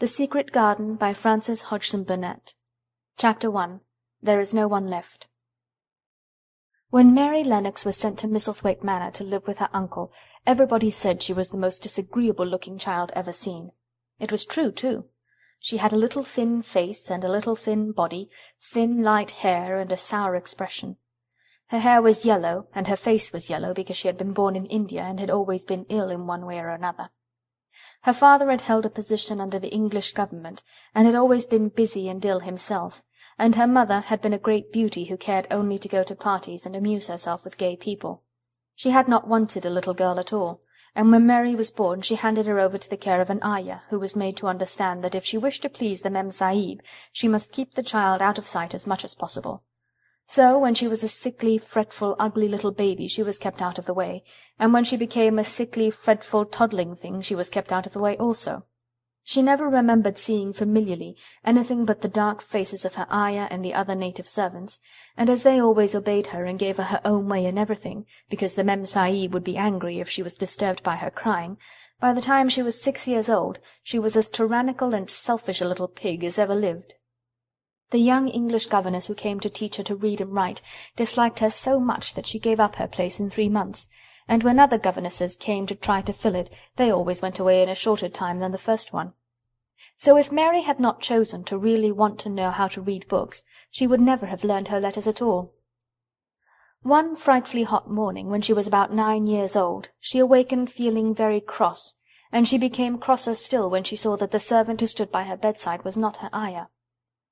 The Secret Garden by Frances Hodgson Burnett. Chapter 1. There is no one left. When Mary Lennox was sent to Misselthwaite Manor to live with her uncle, everybody said she was the most disagreeable-looking child ever seen. It was true, too. She had a little thin face and a little thin body, thin light hair and a sour expression. Her hair was yellow, and her face was yellow because she had been born in India and had always been ill in one way or another. Her father had held a position under the English government, and had always been busy and ill himself, and her mother had been a great beauty who cared only to go to parties and amuse herself with gay people. She had not wanted a little girl at all, and when Mary was born she handed her over to the care of an ayah, who was made to understand that if she wished to please the Mem Sahib, she must keep the child out of sight as much as possible. So when she was a sickly, fretful, ugly little baby she was kept out of the way, and when she became a sickly, fretful, toddling thing she was kept out of the way also. She never remembered seeing familiarly anything but the dark faces of her ayah and the other native servants, and as they always obeyed her and gave her her own way in everything, because the Mem Sahib would be angry if she was disturbed by her crying, by the time she was 6 years old she was as tyrannical and selfish a little pig as ever lived. The young English governess who came to teach her to read and write disliked her so much that she gave up her place in 3 months, and when other governesses came to try to fill it, they always went away in a shorter time than the first one. So if Mary had not chosen to really want to know how to read books, she would never have learned her letters at all. One frightfully hot morning, when she was about 9 years old, she awakened feeling very cross, and she became crosser still when she saw that the servant who stood by her bedside was not her ayah.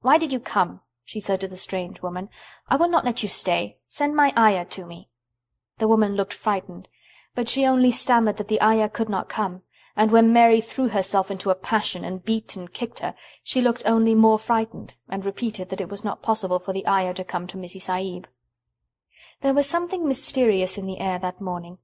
"Why did you come?" she said to the strange woman. "I will not let you stay. Send my ayah to me." The woman looked frightened, but she only stammered that the ayah could not come, and when Mary threw herself into a passion and beat and kicked her, she looked only more frightened, and repeated that it was not possible for the ayah to come to Missy Sahib. There was something mysterious in the air that morning.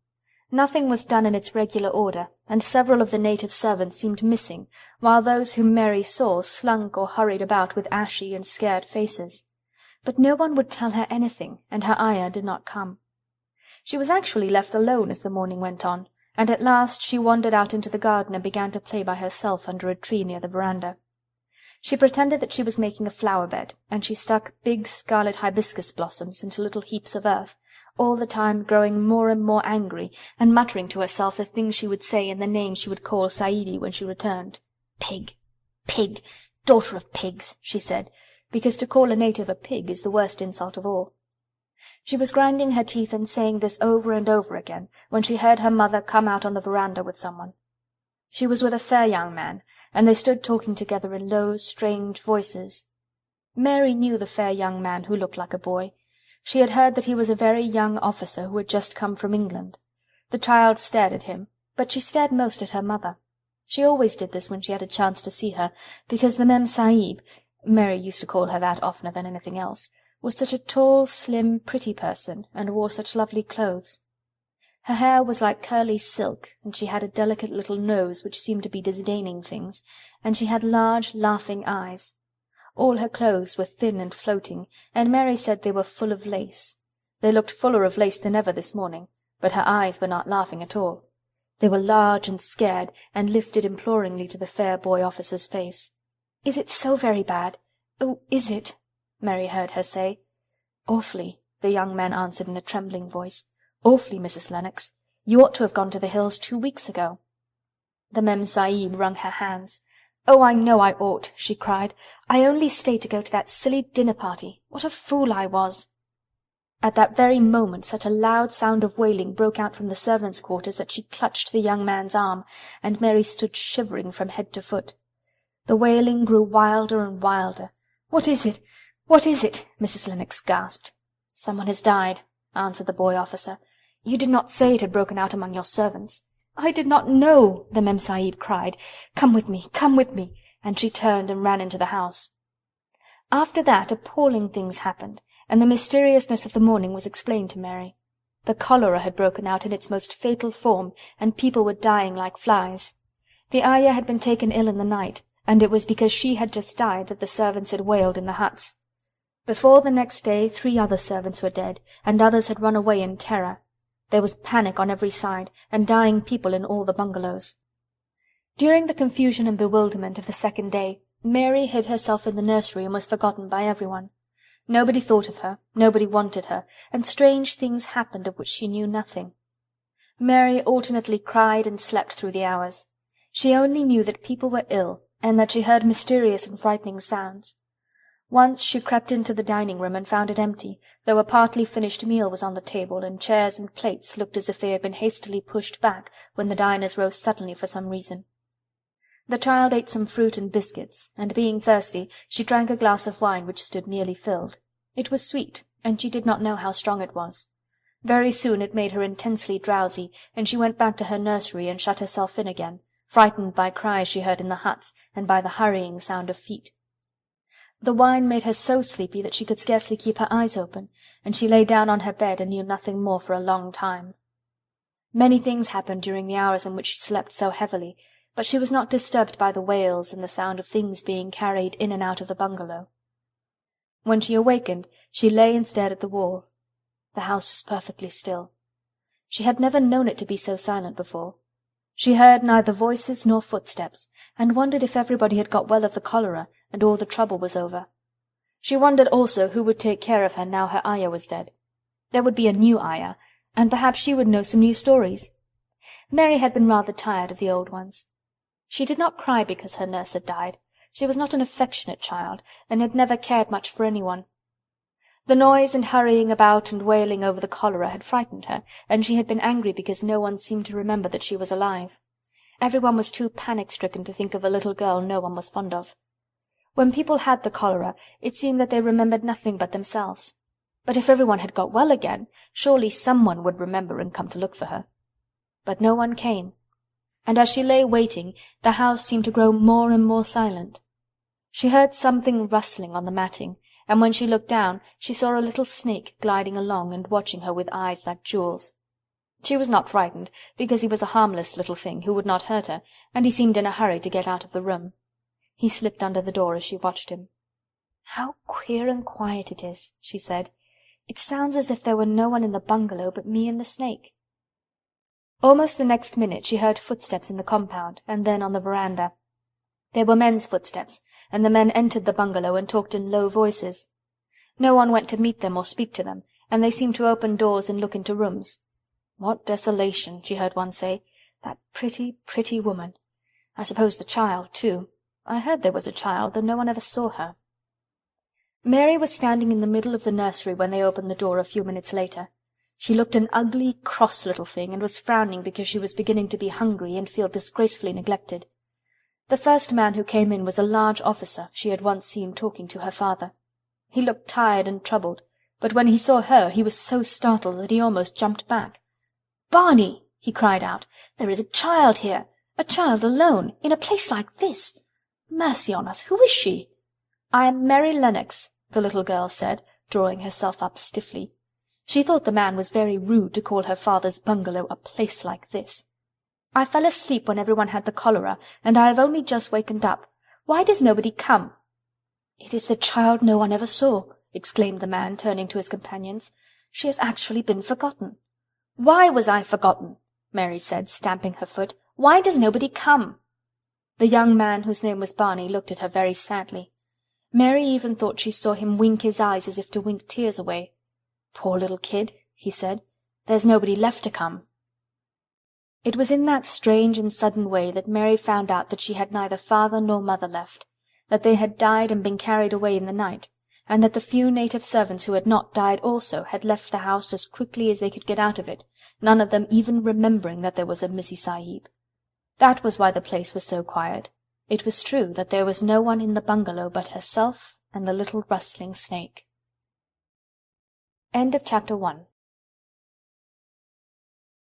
Nothing was done in its regular order, and several of the native servants seemed missing, while those whom Mary saw slunk or hurried about with ashy and scared faces. But no one would tell her anything, and her ayah did not come. She was actually left alone as the morning went on, and at last she wandered out into the garden and began to play by herself under a tree near the veranda. She pretended that she was making a flower-bed, and she stuck big scarlet hibiscus blossoms into little heaps of earth, all the time growing more and more angry, and muttering to herself the things she would say and the names she would call Saidi when she returned. "Pig! Pig! Daughter of pigs!" she said, because to call a native a pig is the worst insult of all. She was grinding her teeth and saying this over and over again, when she heard her mother come out on the veranda with someone. She was with a fair young man, and they stood talking together in low, strange voices. Mary knew the fair young man who looked like a boy. She had heard that he was a very young officer who had just come from England. The child stared at him, but she stared most at her mother. She always did this when she had a chance to see her, because the Mem Sahib, Mary used to call her that oftener than anything else, was such a tall, slim, pretty person, and wore such lovely clothes. Her hair was like curly silk, and she had a delicate little nose which seemed to be disdaining things, and she had large, laughing eyes. All her clothes were thin and floating, and Mary said they were full of lace. They looked fuller of lace than ever this morning, but her eyes were not laughing at all. They were large and scared, and lifted imploringly to the fair boy officer's face. "Is it so very bad? Oh, is it?" Mary heard her say. "Awfully," the young man answered in a trembling voice. "Awfully, Mrs. Lennox. You ought to have gone to the hills 2 weeks ago." The Mem Sahib wrung her hands. "Oh, I know I ought," she cried. "I only stayed to go to that silly dinner party. What a fool I was!" At that very moment such a loud sound of wailing broke out from the servants' quarters that she clutched the young man's arm, and Mary stood shivering from head to foot. The wailing grew wilder and wilder. "What is it? What is it?" Mrs. Lennox gasped. "Someone has died," answered the boy officer. "You did not say it had broken out among your servants." "I did not know," the Mem Sahib cried. Come with me," and she turned and ran into the house. After that appalling things happened, and the mysteriousness of the morning was explained to Mary. The cholera had broken out in its most fatal form, and people were dying like flies. The ayah had been taken ill in the night, and it was because she had just died that the servants had wailed in the huts. Before the next day 3 other servants were dead, and others had run away in terror. There was panic on every side, and dying people in all the bungalows. During the confusion and bewilderment of the second day, Mary hid herself in the nursery and was forgotten by everyone. Nobody thought of her, nobody wanted her, and strange things happened of which she knew nothing. Mary alternately cried and slept through the hours. She only knew that people were ill, and that she heard mysterious and frightening sounds. Once she crept into the dining-room and found it empty, though a partly finished meal was on the table, and chairs and plates looked as if they had been hastily pushed back when the diners rose suddenly for some reason. The child ate some fruit and biscuits, and being thirsty, she drank a glass of wine which stood nearly filled. It was sweet, and she did not know how strong it was. Very soon it made her intensely drowsy, and she went back to her nursery and shut herself in again, frightened by cries she heard in the huts, and by the hurrying sound of feet. The wine made her so sleepy that she could scarcely keep her eyes open, and she lay down on her bed and knew nothing more for a long time. Many things happened during the hours in which she slept so heavily, but she was not disturbed by the wails and the sound of things being carried in and out of the bungalow. When she awakened, she lay and stared at the wall. The house was perfectly still. She had never known it to be so silent before. She heard neither voices nor footsteps, and wondered if everybody had got well of the cholera, and all the trouble was over. She wondered also who would take care of her now her Ayah was dead. There would be a new Ayah, and perhaps she would know some new stories. Mary had been rather tired of the old ones. She did not cry because her nurse had died. She was not an affectionate child, and had never cared much for anyone. The noise and hurrying about and wailing over the cholera had frightened her, and she had been angry because no one seemed to remember that she was alive. Everyone was too panic-stricken to think of a little girl no one was fond of. When people had the cholera, it seemed that they remembered nothing but themselves. But if everyone had got well again, surely someone would remember and come to look for her. But no one came, and as she lay waiting, the house seemed to grow more and more silent. She heard something rustling on the matting, and when she looked down, she saw a little snake gliding along and watching her with eyes like jewels. She was not frightened, because he was a harmless little thing who would not hurt her, and he seemed in a hurry to get out of the room. He slipped under the door as she watched him. "How queer and quiet it is," she said. "It sounds as if there were no one in the bungalow but me and the snake." Almost the next minute she heard footsteps in the compound, and then on the veranda. They were men's footsteps, and the men entered the bungalow and talked in low voices. No one went to meet them or speak to them, and they seemed to open doors and look into rooms. "What desolation," she heard one say. "That pretty, pretty woman. I suppose the child, too. I heard there was a child, though no one ever saw her." Mary was standing in the middle of the nursery when they opened the door a few minutes later. She looked an ugly, cross little thing, and was frowning because she was beginning to be hungry and feel disgracefully neglected. The first man who came in was a large officer she had once seen talking to her father. He looked tired and troubled, but when he saw her he was so startled that he almost jumped back. "Barney!" he cried out. "There is a child here! A child alone! In a place like this! Mercy on us, who is she?" "I am Mary Lennox," the little girl said, drawing herself up stiffly. She thought the man was very rude to call her father's bungalow a place like this. "I fell asleep when everyone had the cholera, and I have only just wakened up. Why does nobody come?" "It is the child no one ever saw," exclaimed the man, turning to his companions. "She has actually been forgotten." "Why was I forgotten?" Mary said, stamping her foot. "Why does nobody come?" The young man, whose name was Barney, looked at her very sadly. Mary even thought she saw him wink his eyes as if to wink tears away. "Poor little kid," he said. "There's nobody left to come." It was in that strange and sudden way that Mary found out that she had neither father nor mother left, that they had died and been carried away in the night, and that the few native servants who had not died also had left the house as quickly as they could get out of it, none of them even remembering that there was a Missy Sahib. That was why the place was so quiet. It was true that there was no one in the bungalow but herself and the little rustling snake. End of Chapter 1.